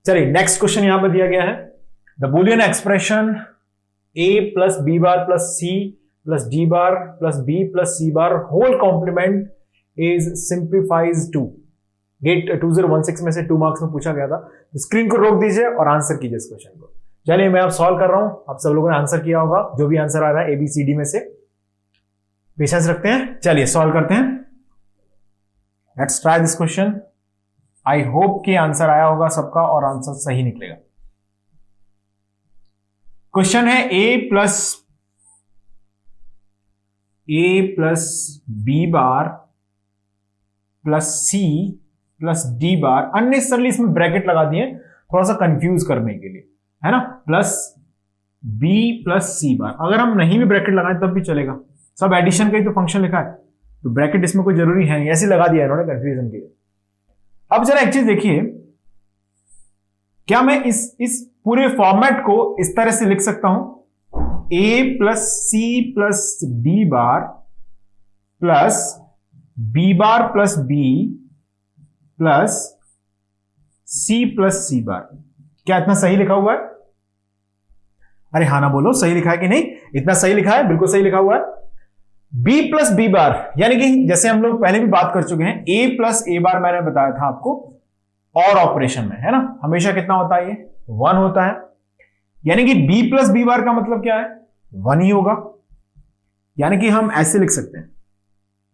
चलिए next question यहां पर दिया गया है, the Boolean expression a plus B bar plus C plus D bar plus B plus C bar whole complement is simplifies to. Gate 2016 में से 2 marks में पूछा गया था। तो स्क्रीन को रोक दीजिए और आंसर कीजिए इस क्वेश्चन को। चलिए मैं अब सॉल्व कर रहा हूं, आप सब लोगों ने आंसर किया होगा, जो भी आंसर आ रहा है ABCD में से। पेशेंस रखते हैं, चलिए सॉल्व करते हैं। Let's try this question. I hope कि आंसर आया होगा सबका और आंसर सही निकलेगा। क्वेश्चन है a plus B bar plus C plus D bar, unnecessarily इसमें ब्रैकेट लगा दिए थोड़ा सा कंफ्यूज करने के लिए, है ना, प्लस b प्लस सी बार। अगर हम नहीं भी ब्रैकेट लगाएं तब भी चलेगा, सब एडिशन का ही तो फंक्शन लिखा है, तो ब्रैकेट इसमें कोई जरूरी है नहीं, ऐसे लगा दिया इन्होंने कंफ्यूजन के लिए। अब जरा एक चीज देखिए, क्या मैं इस पूरे फॉर्मेट को इस तरह से लिख सकता हूं, a plus C plus D bar plus B bar plus B plus C plus C bar. क्या इतना सही लिखा हुआ है? अरे हाँ ना बोलो, सही लिखा है कि नहीं? इतना सही लिखा है, बिल्कुल सही लिखा हुआ है। b प्लस बी बार यानी कि जैसे हम लोग पहले भी बात कर चुके हैं, a प्लस ए बार मैंने बताया था आपको और ऑपरेशन में, है ना, हमेशा कितना होता है, ये 1 होता है। यानी कि b प्लस बी बार का मतलब क्या है, 1 ही होगा। यानी कि हम ऐसे लिख सकते हैं,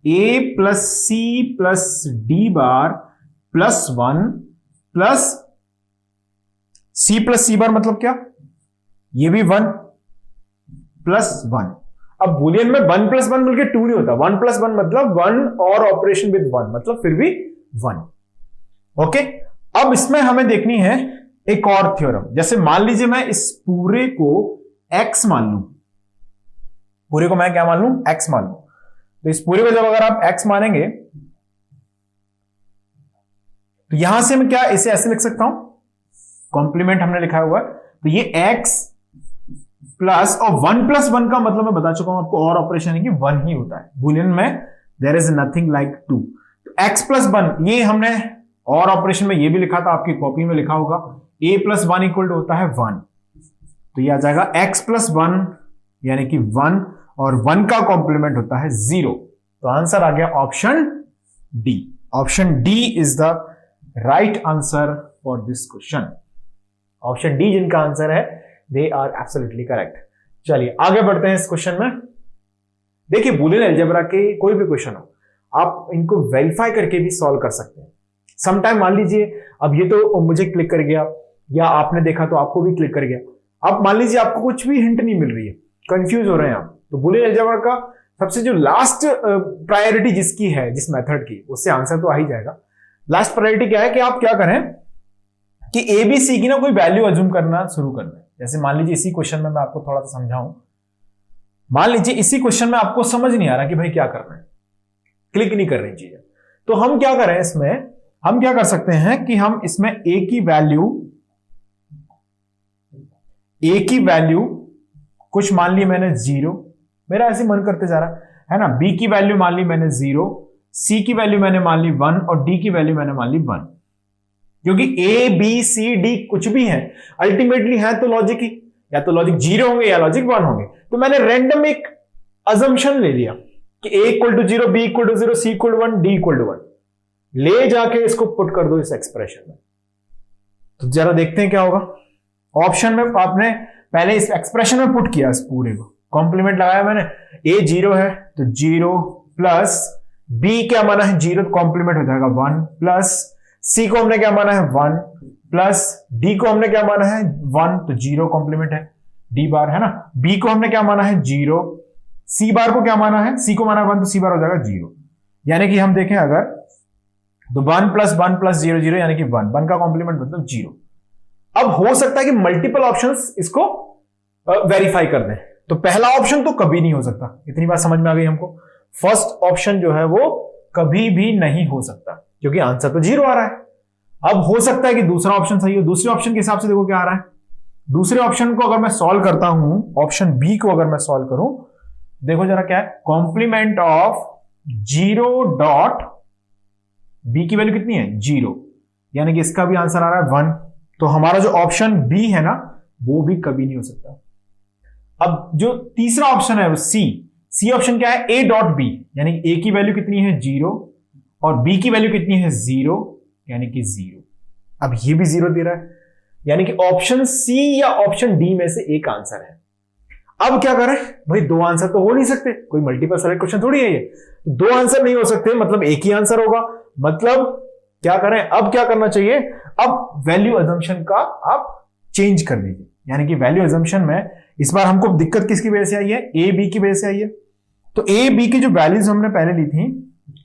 a plus C plus D bar plus 1 plus C plus C bar मतलब क्या, ये भी 1 प्लस 1। अब बुलियन में 1 प्लस 1 मिलकर 2 नहीं होता, 1 प्लस 1 मतलब 1 और ऑपरेशन विद 1 मतलब फिर भी 1। ओके, अब इसमें हमें देखनी है एक और थ्योरम। जैसे मान लीजिए मैं इस पूरे को x मान लूं, पूरे को मैं क्या मान लूं, x मान लूं। तो इस पूरे को जब अगर आप x मानेंगे तो यहां से मैं क्या इसे ऐसे लिख सकता हूं, कॉम्प्लीमेंट हमने लिखा हुआ है, तो ये x प्लस और 1 प्लस 1 का मतलब मैं बता चुका हूं आपको, और ऑपरेशन है कि 1 ही होता है बुलियन में, देयर इज नथिंग लाइक 2। तो x प्लस 1 ये हमने और ऑपरेशन में ये भी लिखा था, आपकी कॉपी में लिखा होगा, a प्लस 1 इक्वल टू होता है 1। तो ये आ जाएगा x प्लस 1 यानी कि 1 और 1 का कॉम्प्लीमेंट होता है 0। तो आंसर आ गया option D. Option D is the right answer for this question. Option D जिनका आंसर है, दे आर एब्सोल्युटली करेक्ट। चलिए आगे बढ़ते हैं इस क्वेश्चन में। देखिए बुलियन अलजेब्रा के कोई भी क्वेश्चन हो, आप इनको वेरीफाई करके भी सॉल्व कर सकते हैं। समटाइम मान लीजिए अब ये तो मुझे क्लिक कर गया, या आपने देखा तो आपको भी क्लिक कर गया। अब मान लीजिए आपको कुछ भी हिंट नहीं मिल रही है, कंफ्यूज हो रहे हैं आप, तो बुलियन अलजेब्रा का सबसे जो लास्ट प्रायोरिटी जिसकी है, जिस मेथड की, उससे आंसर तो आ ही जाएगा। लास्ट प्रायोरिटी क्या है कि आप क्या करें कि ए बी सी की ना कोई वैल्यू अज्यूम करना शुरू करना है। जैसे मान लीजिए इसी क्वेश्चन में मैं आपको थोड़ा सा समझाऊं, मान लीजिए इसी क्वेश्चन में आपको समझ नहीं आ रहा कि भाई क्या करना है, क्लिक नहीं कर रही चीजें, तो हम क्या करें, इसमें हम क्या कर सकते हैं कि हम इसमें ए की वैल्यू कुछ मान ली मैंने 0, मेरा ऐसे मन करते जा रहा है ना, बी की वैल्यू मान ली मैंने 0, सी की वैल्यू मैंने मान ली 1 और डी की वैल्यू मैंने मान ली 1। क्योंकि ए बी सी डी कुछ भी है, अल्टीमेटली है तो लॉजिक ही, या तो लॉजिक 0 होंगे या लॉजिक 1 होंगे। तो मैंने रैंडम एक अजम्पशन ले लिया कि a equal to 0, b equal to 0, c equal to 1, d equal to 1, ले जाके इसको पुट कर दो इस एक्सप्रेशन में। तो जरा देखते हैं क्या होगा। ऑप्शन में आपने पहले इस एक्सप्रेशन में पुट किया, इस पूरे को कॉम्प्लीमेंट लगाया मैंने, a 0 है तो 0 प्लस b क्या माना है 0, कॉम्प्लीमेंट हो जाएगा 1 प्लस c को हमने क्या माना है 1 प्लस d को हमने क्या माना है 1, तो 0 कॉम्प्लीमेंट है d बार, है ना। b को हमने क्या माना है 0, c बार को क्या माना है, c को माना है 1, तो c बार हो जाएगा 0। यानी कि हम देखें अगर तो 1 प्लस 1 प्लस 0 0 यानी कि 1, 1 का कॉम्प्लीमेंट मतलब 0। अब हो सकता है कि मल्टीपल ऑप्शंस इसको वेरीफाई कर दें, तो पहला ऑप्शन तो कभी नहीं हो सकता, इतनी बात समझ में आ गई हमको। फर्स्ट ऑप्शन जो है वो कभी भी नहीं हो सकता, क्योंकि आंसर तो 0 आ रहा है। अब हो सकता है कि दूसरा ऑप्शन सही हो। दूसरे ऑप्शन के हिसाब से देखो क्या आ रहा है, दूसरे ऑप्शन को अगर मैं सॉल्व करता हूं, ऑप्शन बी को अगर मैं सॉल्व करूं, देखो जरा क्या है, कॉम्प्लीमेंट ऑफ 0 डॉट बी की वैल्यू कितनी है 0, यानी कि इसका भी आंसर आ रहा है 1, तो हमारा जो ऑप्शन बी है ना वो भी कभी नहीं हो सकता। अब जो तीसरा ऑप्शन है वो सी ऑप्शन क्या है, ए डॉट बी, यानी ए की वैल्यू कितनी है 0 और बी की वैल्यू कितनी है 0, यानी कि 0। अब ये भी 0 दे रहा है, यानी कि ऑप्शन सी या ऑप्शन डी में से एक आंसर है। अब क्या करें भाई, दो आंसर तो हो नहीं सकते, कोई मल्टीपल सेलेक्ट क्वेश्चन थोड़ी है ये, दो आंसर नहीं हो सकते, मतलब एक ही आंसर होगा। मतलब क्या करें, अब क्या करना चाहिए, अब वैल्यू अजम्पशन का आप चेंज कर दीजिए, यानी कि वैल्यू अजम्पशन में इस बार हमको दिक्कत किसकी वजह से आई है, ए बी की वजह से आई है। तो ए बी की जो वैल्यूज हमने पहले ली थी,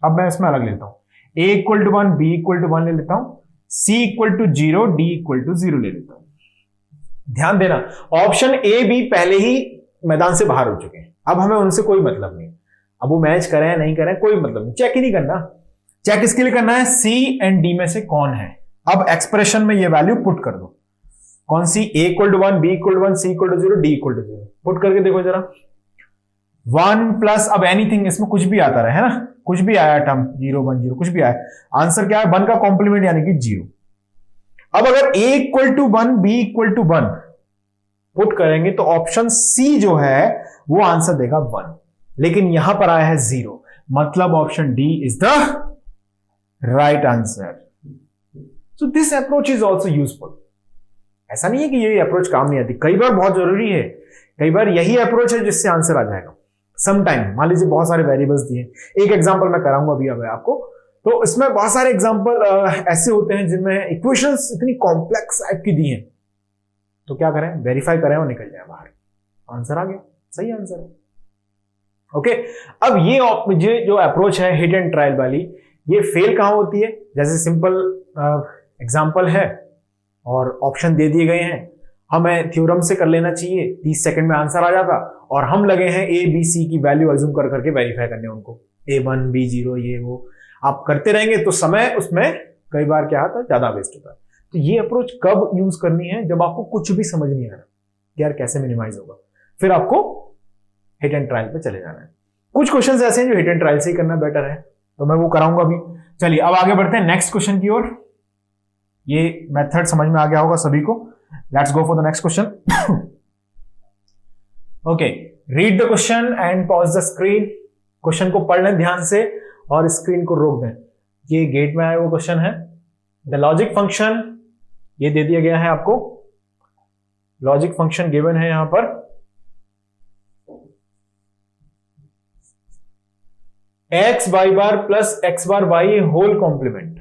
अब मैं इसमें अलग लेता हूं, A equal to 1 B equal to 1 ले लेता हूं, C equal to 0 D equal to 0 ले लेता हूं। ध्यान देना, ऑप्शन ए बी पहले ही मैदान से बाहर हो चुके हैं, अब हमें उनसे कोई मतलब नहीं। अब वो मैच करें नहीं करें कोई मतलब नहीं, चेक ही नहीं करना। चेक इसके लिए करना है सी एंड डी में से कौन है। अब एक्सप्रेशन में ये वैल्यू पुट कर दो, कौन सी, A equal to 1 B equal to 1 C equal to 0 D equal to 0, put करके देखो जरा। 1 प्लस अब एनीथिंग, इसमें कुछ भी आता रहे है ना, कुछ भी आया टर्म 0 1 0 कुछ भी आया, आंसर क्या है 1 का कॉम्प्लीमेंट यानी कि 0। अब अगर a equal to 1 B equal to 1 put करेंगे तो ऑप्शन सी जो है वो आंसर देगा 1, लेकिन यहां पर आया है 0, मतलब option D is the right answer. So this approach is also useful. ऐसा नहीं है कि ये अप्रोच काम नहीं आती, कई बार बहुत जरूरी है, कई बार यही अप्रोच है जिससे आंसर आ जाएगा। सम टाइम मान लीजिए बहुत सारे वेरिएबल्स दिए, एक एग्जांपल मैं कराऊंगा अभी अब आपको, तो इसमें बहुत सारे एग्जांपल ऐसे होते हैं जिनमें इक्वेशंस इतनी कॉम्प्लेक्स टाइप की दी हैं, तो क्या करें, वेरीफाई करें और निकल जाए बाहर, आंसर आ गया, सही आंसर है। ओके, अब ये जो अप्रोच है हिट एंड ट्रायल वाली, ये फेल कहां होती है, जैसे सिंपल एग्जांपल है और ऑप्शन दे दिए गए हैं, हमें थ्योरम से कर लेना चाहिए, 30 सेकंड में आंसर आ जाता, और हम लगे हैं ए बी सी की वैल्यू अज्यूम कर करके वेरीफाई करने उनको, A1 B0 ये वो आप करते रहेंगे तो समय उसमें कई बार क्या होता है, ज्यादा वेस्ट होता है। तो ये अप्रोच कब यूज करनी है, जब आपको कुछ भी समझ नहीं आ रहा कि यार कैसे मिनिमाइज होगा, फिर आपको हिट एंड ट्रायल पे चले जाना है। कुछ क्वेश्चंस ऐसे हैं जो हिट एंड ट्रायल से ही करना बेटर है, तो मैं वो कराऊंगा अभी। चलिए अब आगे बढ़ते हैं नेक्स्ट क्वेश्चन की ओर। ये मेथड समझ में आ गया होगा सभी को। Let's go for the next question. Okay, read the question and pause the screen. Question को पढ़ लें ध्यान से और स्क्रीन को रोक दें। ये गेट में आया वो क्वेश्चन है। द लॉजिक फंक्शन ये दे दिया गया है आपको, लॉजिक फंक्शन गिवन है यहां पर, X Y bar plus X bar Y whole complement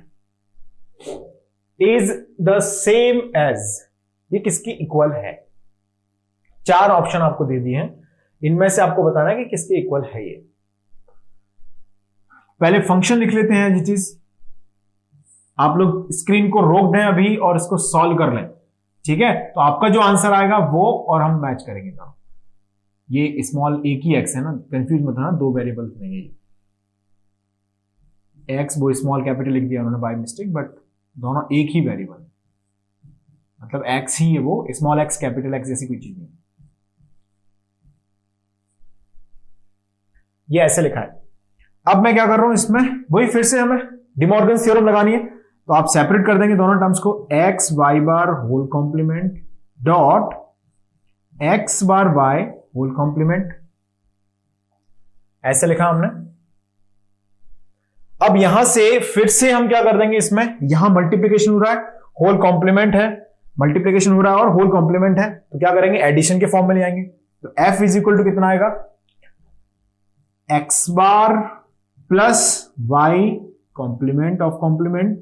is the same as, ये किसकी इक्वल है। चार ऑप्शन आपको दे दिए हैं, इनमें से आपको बताना है कि किसके इक्वल है ये। पहले फंक्शन लिख लेते हैं, जिस चीज आप लोग स्क्रीन को रोक दें अभी और इसको सॉल्व कर लें, ठीक है। तो आपका जो आंसर आएगा वो और हम मैच करेंगे दोनों। ये स्मॉल एक ही एक्स है ना, कंफ्यूज मत होना, दो वेरिएबल्स नहीं है। एक्स वो स्मॉल कैपिटल लिख दिया उन्होंने बाय मिस्टेक, बट दोनों एक ही वेरिएबल, मतलब एक्स ही है वो, स्मॉल एक्स कैपिटल एक्स जैसी कोई चीज नहीं। ये ऐसे लिखा है। अब मैं क्या कर रहा हूं, इसमें वही फिर से हमें डिमॉर्गन थ्योरम लगानी है, तो आप सेपरेट कर देंगे दोनों टर्म्स को, X Y bar whole complement dot X bar Y whole complement, ऐसे लिखा हमने। अब यहां से फिर से हम क्या कर देंगे, इसमें यहां मल्टीप्लीकेशन हो रहा है, होल कॉम्प्लीमेंट है, मल्टीप्लीकेशन हो रहा है और होल कॉम्प्लीमेंट है, तो क्या करेंगे, एडिशन के फॉर्म में ले आएंगे। तो एफ इज इक्वल टू कितना आएगा, X bar plus Y complement of complement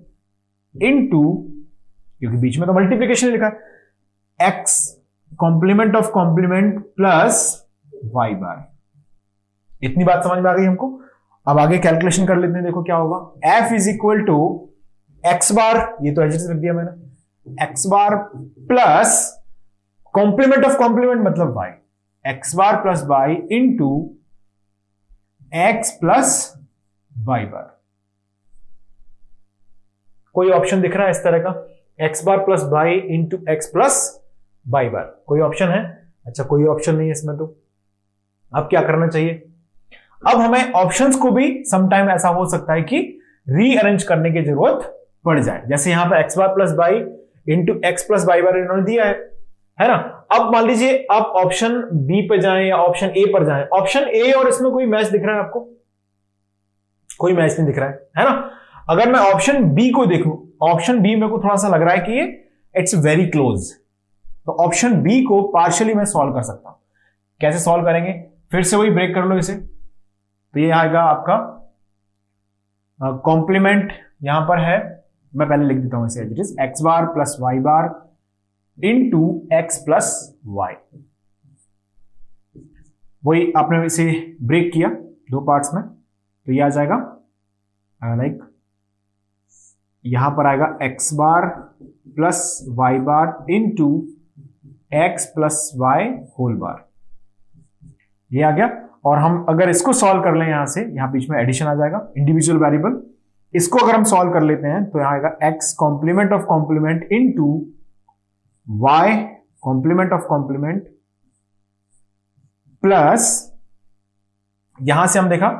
into, क्योंकि बीच में तो मल्टीप्लीकेशन लिखा है, X complement of complement plus Y bar. इतनी बात समझ में आ गई हमको। अब आगे कैलकुलेशन कर लेते हैं, देखो क्या होगा, f is equal to X bar, ये तो एज रख दिया मैंने, X bar plus complement of complement मतलब y, X bar plus Y into X plus Y bar. कोई ऑप्शन दिख रहा है इस तरह का, X bar plus Y into X plus Y bar, कोई ऑप्शन है? अच्छा, कोई ऑप्शन नहीं है इसमें, तो अब क्या करना चाहिए, अब हमें ऑप्शंस को भी समटाइम ऐसा हो सकता है कि रीअरेंज करने की जरूरत पड़ जाए। जैसे यहां पर X bar plus Y into X plus Y bar इन्होंने दिया है ना। अब मान लीजिए आप ऑप्शन बी पे जाएं या ऑप्शन ए पर जाएं, ऑप्शन ए और इसमें कोई मैच दिख रहा है आपको? कोई मैच नहीं दिख रहा है ना। अगर मैं ऑप्शन बी को देखूं, ऑप्शन बी मेरे को थोड़ा सा लग रहा है कि ये इट्स वेरी क्लोज, तो ऑप्शन बी को पार्शियली मैं सॉल्व कर सकता हूं। कैसे सॉल्व करेंगे? फिर से वही ब्रेक कर लो इसे, तो ये आएगा आपका कॉम्प्लीमेंट यहां पर है, मैं पहले लिख देता हूं इसे, it is X bar plus Y bar into X plus Y. वही आपने इसे ब्रेक किया दो पार्ट्स में, तो ये आ जाएगा लाइक यहां पर आएगा X bar plus Y bar into X plus Y whole bar, ये आ गया। और हम अगर इसको सॉल्व कर लें यहां से, यहां बीच में एडिशन आ जाएगा इंडिविजुअल वेरिएबल, इसको अगर हम सॉल्व कर लेते हैं तो यहां आएगा X complement of complement into Y complement of complement plus, यहां से हम देखा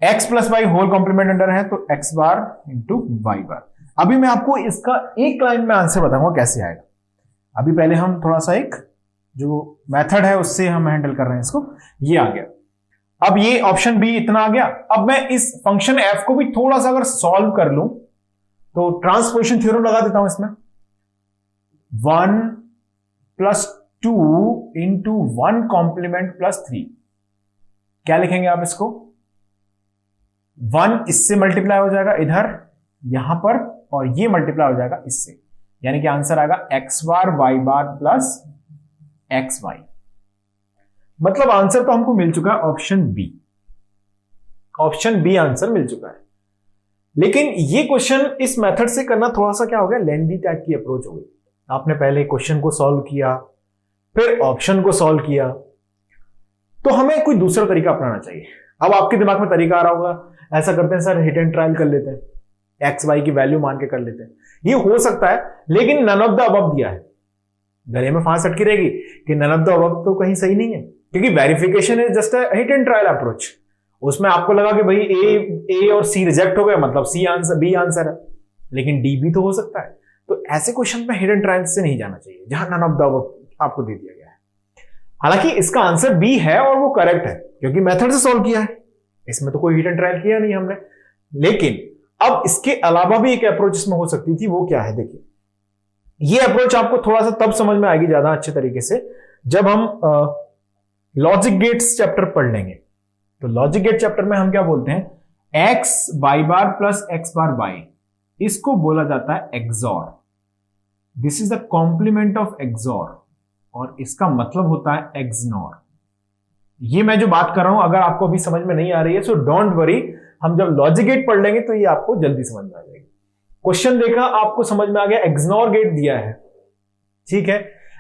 X plus Y whole complement under है, तो X bar into Y bar. अभी मैं आपको इसका एक लाइन में आंसर बताऊंगा कैसे आएगा। अभी पहले हम थोड़ा सा एक जो मेथड है उससे हम हैंडल कर रहे हैं इसको। ये आ गया, अब ये ऑप्शन बी इतना आ गया। अब मैं इस फंक्शन एफ को भी थोड़ा सा अगर सॉल्व कर लूं तो ट्रांसपोजिशन थ्योरम लगा देता हूं इसमें, 1 प्लस 2 इंटू 1 कॉम्प्लीमेंट प्लस 3। क्या लिखेंगे आप इसको? 1 इससे मल्टीप्लाई हो जाएगा इधर यहां पर, और ये मल्टीप्लाई हो जाएगा इससे, यानी कि आंसर आएगा X bar Y bar plus X Y. मतलब आंसर तो हमको मिल चुका है option B, option B answer मिल चुका है। लेकिन ये क्वेश्चन इस मेथड से करना थोड़ा सा क्या हो गया, लेंदी टाइप की अप्रोच हो गई। आपने पहले क्वेश्चन को सॉल्व किया, फिर ऑप्शन को सॉल्व किया, तो हमें कोई दूसरा तरीका अपनाना चाहिए। अब आपके दिमाग में तरीका आ रहा होगा, ऐसा करते हैं सर हिट एंड ट्रायल कर लेते हैं, एक्स वाई की वैल्यू मान के कर लेते हैं। ये हो सकता है, लेकिन नन ऑफ द अबव दिया है। गले में फांस अटकी रहेगी कि नन ऑफ द अबव तो कहीं सही नहीं है, क्योंकि verification is just a hit and trial approach. उसमें आपको लगा कि भाई ए और सी रिजेक्ट हो गया, मतलब सी आंसर, बी आंसर है, लेकिन डी भी तो हो सकता है। तो ऐसे क्वेश्चन में हिट एंड ट्रायल से नहीं जाना चाहिए जहां नन ऑफ द अबव आपको दे दिया गया है। हालांकि इसका आंसर बी है और वो करेक्ट है, क्योंकि मेथड से सॉल्व किया है, इसमें तो कोई हिट एंड ट्रायल किया नहीं हमने। लेकिन अब इसके अलावा भी एक अप्रोच इसमें हो सकती थी, वो क्या है देखिए। ये अप्रोच आपको थोड़ा सा तब समझ में आएगी ज्यादा अच्छे तरीके से जब हम लॉजिक गेट्स चैप्टर पढ़ लेंगे। तो लॉजिक गेट चैप्टर में हम क्या बोलते हैं, X Y bar plus X bar Y, इसको बोला जाता है XOR. This is the complement of XOR, और इसका मतलब होता है एक्सनॉर। ये मैं जो बात कर रहा हूं, अगर आपको अभी समझ में नहीं आ रही है सो डोंट वरी, हम जब लॉजिक गेट पढ़ लेंगे तो ये आपको जल्दी समझ में आ जाएगी। क्वेश्चन देखा, आपको समझ में आ गया, एक्सनॉर गेट दिया है, ठीक है,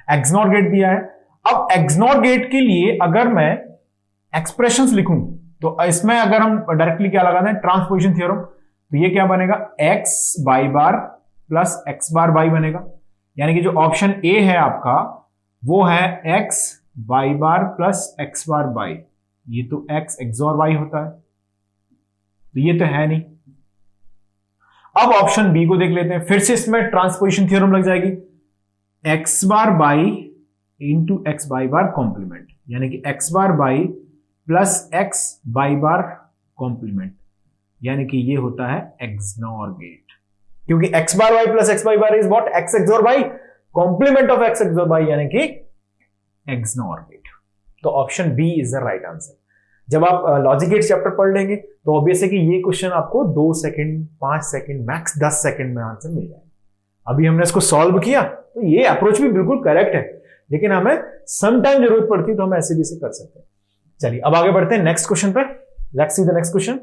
एक्सनॉर गेट दिया है। अब एक्सनॉर गेट के लिए अगर मैं एक्सप्रेशंस लिखूं, तो इसमें अगर हम डायरेक्टली क्या लगा दें, ट्रांसपोजिशन थ्योरम, तो ये क्या बनेगा, x Y bar plus X bar Y बनेगा। यानी कि जो ऑप्शन ए है आपका वो है x Y bar plus X bar Y, ये तो एक्स एक्सॉर वाई होता है, तो ये तो है नहीं। अब ऑप्शन बी को देख लेते हैं, फिर से इसमें ट्रांसपोजिशन थ्योरम लग जाएगी, X bar Y into X Y bar complement, यानी कि X bar Y plus X Y bar complement, यानी कि ये होता है एक्सनॉर गेट, क्योंकि X bar Y plus X Y bar is what, X XOR Y, complement of X XOR Y, यानी कि एक्सनॉर गेट। तो option B is the right answer. जब आप लॉजिक गेट चैप्टर पढ़ लेंगे तो ऑब्वियस है कि ये क्वेश्चन आपको 2 सेकंड 5 सेकंड मैक्स 10 सेकंड में आंसर मिल जाएगा। अभी हमने इसको सॉल्व किया, तो ये अप्रोच भी बिल्कुल करेक्ट है, लेकिन हमें सम टाइम जरूरत पड़ती है तो हम ऐसे भी इसे कर सकते हैं। चलिए अब आगे बढ़ते हैं नेक्स्ट क्वेश्चन पर। Let's see the next question.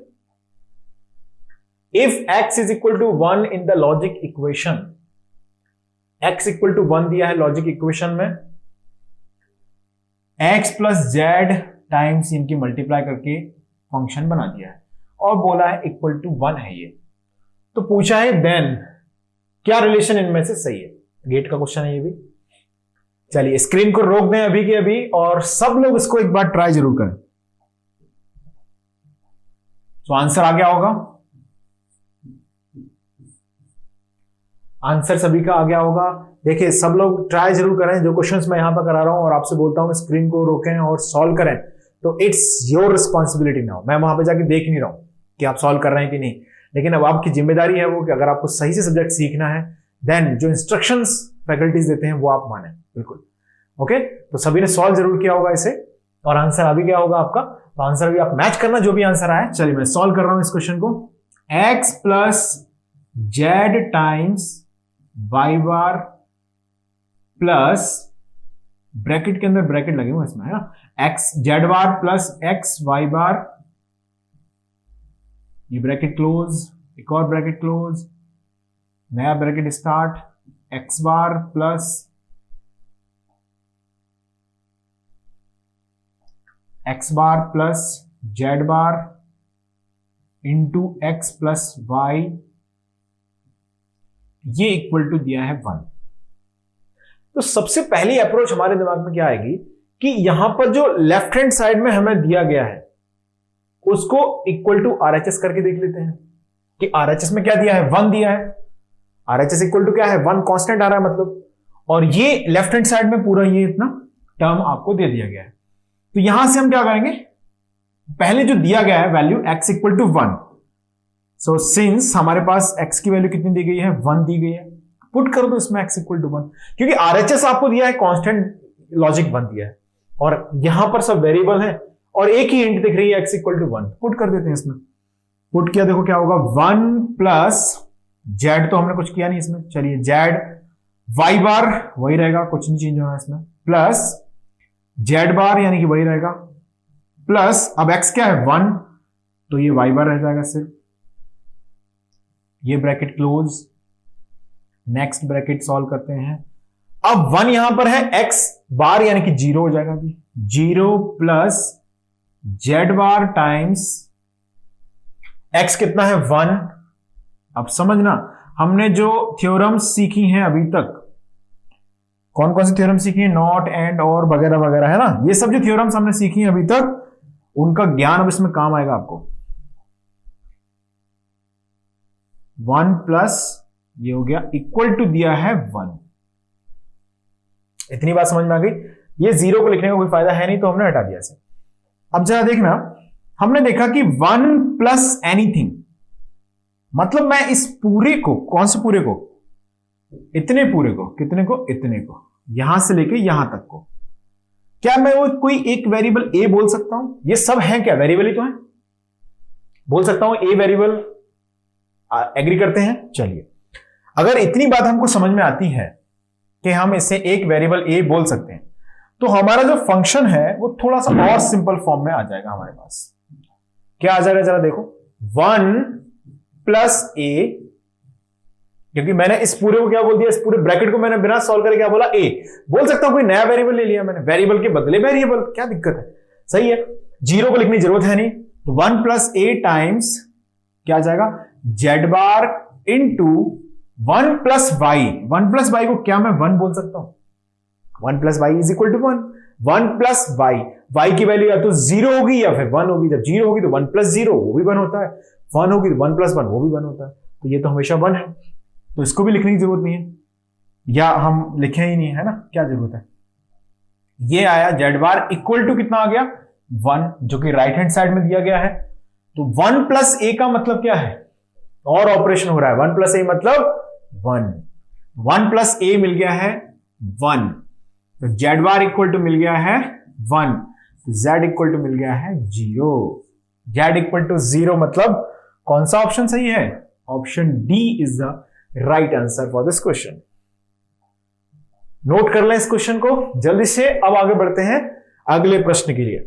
If x is equal to 1 in the logic equation, x equal to 1 दिया है लॉजिक इक्वेशन में, x प्लस जेड टाइम्स इनकी मल्टीप्लाई करके फंक्शन बना दिया है और बोला है इक्वल टू 1 है ये, तो पूछा है देन क्या रिलेशन इनमें से सही है। गेट का क्वेश्चन है ये भी। चलिए स्क्रीन को रोक दें अभी के अभी और सब लोग इसको एक बार ट्राई जरूर करें। तो आंसर आ गया होगा, आंसर सभी का आ गया होगा। देखिए सब लोग ट्राई जरूर करें, जो क्वेश्चंस मैं यहां पर करा रहा हूं और आपसे बोलता हूं स्क्रीन को रोकें और सॉल्व करें, तो इट्स योर रिस्पॉन्सिबिलिटी नाउ। मैं वहां पे जाके देख नहीं रहा हूं कि आप सॉल्व कर रहे हैं कि नहीं, लेकिन अब आपकी जिम्मेदारी है वो कि अगर आपको सही से सब्जेक्ट सीखना है देन जो इंस्ट्रक्शंस फैकल्टीज देते हैं वो आप माने बिल्कुल। ओके, तो सभी ने सॉल्व जरूर किया होगा इसे और आंसर अभी क्या होगा आपका, तो आंसर भी आप मैच करना जो भी आंसर आए। चलिए मैं सॉल्व कर रहा हूं इस क्वेश्चन को। x plus Z times Y bar plus bracket के अंदर ब्रैकेट लगे हुए इसमें है ना, X Z bar plus X Y bar, ये ब्रैकेट क्लोज, एक और ब्रैकेट क्लोज, नया bracket start, X bar plus X bar plus Z bar into X plus Y, ये इक्वल टू दिया है 1। तो सबसे पहली अप्रोच हमारे दिमाग में क्या आएगी कि यहां पर जो लेफ्ट हैंड साइड में हमें दिया गया है उसको इक्वल टू आरएचएस करके देख लेते हैं कि आरएचएस में क्या दिया है, 1 दिया है। आरएचएस इक्वल टू क्या है, 1 कांस्टेंट आ रहा है मतलब, और ये लेफ्ट हैंड साइड में पूरा ये इतना टर्म आपको दे दिया गया है। तो यहां से हम क्या करेंगे, पहले जो दिया गया है value x equal to 1, so since हमारे पास x की वैल्यू कितनी दी गई है, 1 दी गई है, पुट कर दो इसमें x इक्वल टू 1, क्योंकि आरएचएस आपको दिया है कांस्टेंट, लॉजिक 1 दिया है और यहां पर सब वेरिएबल है और एक ही इंट दिख रही है x इक्वल टू 1, पुट कर देते हैं इसमें। पुट किया, देखो क्या होगा, 1 प्लस जेड, तो हमने कुछ किया नहीं इसमें, चलिए जेड वाई बार वही रहेगा, कुछ नहीं चेंज होना इसमें, प्लस जेड बार यानी कि वही रहेगा, प्लस अब x क्या है 1, तो ये y बार रह जाएगा सिर्फ, ये bracket close, next bracket solve करते हैं। अब 1 यहां पर है, x बार यानी कि 0 हो जाएगा अभी, 0 प्लस जेड बार टाइम्स x कितना है 1। अब समझना, हमने जो थ्योरम्स सीखी हैं अभी तक, कौन कौन सी थ्योरम सीखी है, नॉट एंड और वगैरह वगैरह है ना, ये सब जो थ्योरम्स हमने सीखी हैं अभी तक उनका ज्ञान अब इसमें काम आएगा आपको। 1 प्लस ये हो गया इक्वल टू दिया है 1, इतनी बात समझ में आ गई। ये 0 को लिखने का कोई फायदा है नहीं तो हमने हटा दिया इसे। अब जरा देखना, हमने देखा कि 1 प्लस एनीथिंग, मतलब मैं इस पूरे को, कौन से पूरे को, इतने पूरे को, कितने को, इतने को, यहां से लेके यहां तक को, क्या मैं वो कोई एक वेरिएबल a बोल सकता हूं? ये सब है क्या, वेरिएबल ही तो है, बोल सकता हूं a वेरिएबल, एग्री करते हैं। चलिए अगर इतनी बात हमको समझ में आती है कि हम इसे एक वेरिएबल a बोल सकते हैं, तो हमारा जो फंक्शन है वो थोड़ा सा और सिंपल फॉर्म में आ जाएगा हमारे पास। क्या आ जाएगा जरा देखो, 1 प्लस a, क्योंकि मैंने इस पूरे को क्या बोल दिया, इस पूरे ब्रैकेट को मैंने बिना सॉल्व करे क्या बोला, a बोल सकता हूं, कोई नया वेरिएबल ले लिया मैंने, वेरिएबल के बदले वेरिएबल, क्या दिक्कत है, सही है, 0 को लिखने की जरूरत है नहीं। तो 1 प्लस a टाइम्स क्या आ जाएगा, Z bar into 1 plus Y, 1 plus Y को क्या मैं 1 बोल सकता हूं, 1 plus Y is equal to 1, 1 plus Y, Y की वैल्यू या तो 0 होगी या फिर 1 होगी, जब 0 होगी तो 1 प्लस 0 वो भी 1 होता है, 1 होगी तो 1 प्लस 1 वो भी 1 होता है, तो ये तो हमेशा 1 है, तो इसको भी लिखने की जरूरत नहीं है, या हम लिखे ही नहीं है ना, क्या जरूरत है। ये आया जेड बार इक्वल टू कितना आ गया 1, जो कि राइट हैंड साइड में दिया गया है। तो 1 प्लस ए का मतलब क्या है, और ऑपरेशन हो रहा है, 1 प्लस ए मतलब 1, 1 प्लस ए मिल गया है 1, तो जेड बार इक्वल टू मिल गया है 1, तो जेड इक्वल टू मिल गया है 0, जेड इक्वल टू 0 मतलब कौन सा ऑप्शन सही है, option D is the right answer for this question. Note कर लें इस क्वेश्चन को जल्दी से। अब आगे बढ़ते हैं अगले प्रश्न के लिए।